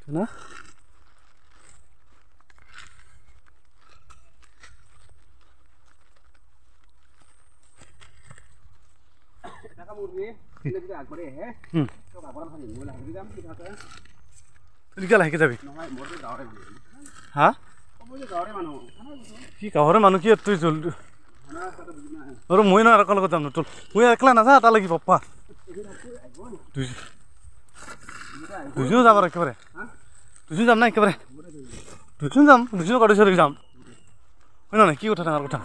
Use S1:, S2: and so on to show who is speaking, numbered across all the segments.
S1: না লাহেকে যাবি হা কি গাঁৱৰে মানুহ কি তুই জলদি আৰু মই না একৰ লগত যাম তোৰ মই একলা নাযা এটা লাগি পাপ্পা দুজনো যাম আৰু একেবাৰে দুজন যাম না একেবাৰে দুজন যাম দুজন গাড়ী চলি যাম হয় নহয় কি কথা ডাঙৰ কথা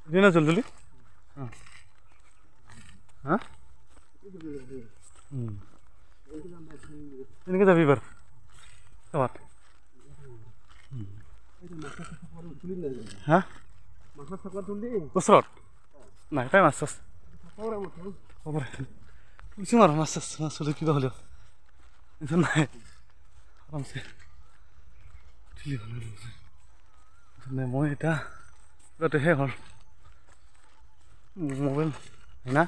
S1: না জলদি হা এনেকে যাবি এবাৰ কাবাত হা ওচৰত নাই পাই মাছ চাছ খবৰ তুলিছোঁ আৰু মাছ চাছ মাছ হ'লেও কিবা হ'লেও টেনশ্যন নাই আৰামছে উঠিলি হ'ল নাই মই এতিয়া কিবাটোহে হ'ল মোবাইল হয় না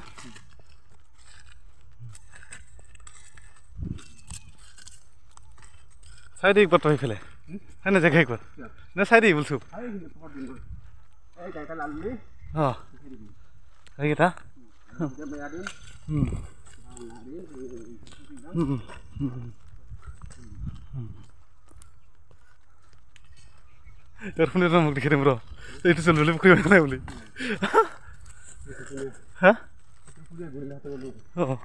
S1: চাই দে একবাৰ তই সেইফালে হয় না জেগা একবাৰ না চাই দে বলছো অঁ এইকেইটা ইয়াৰ শুনি মোক দেখি দিম ৰ এইটো চল বুলি পুখুৰী নাই বুলি হা অঁ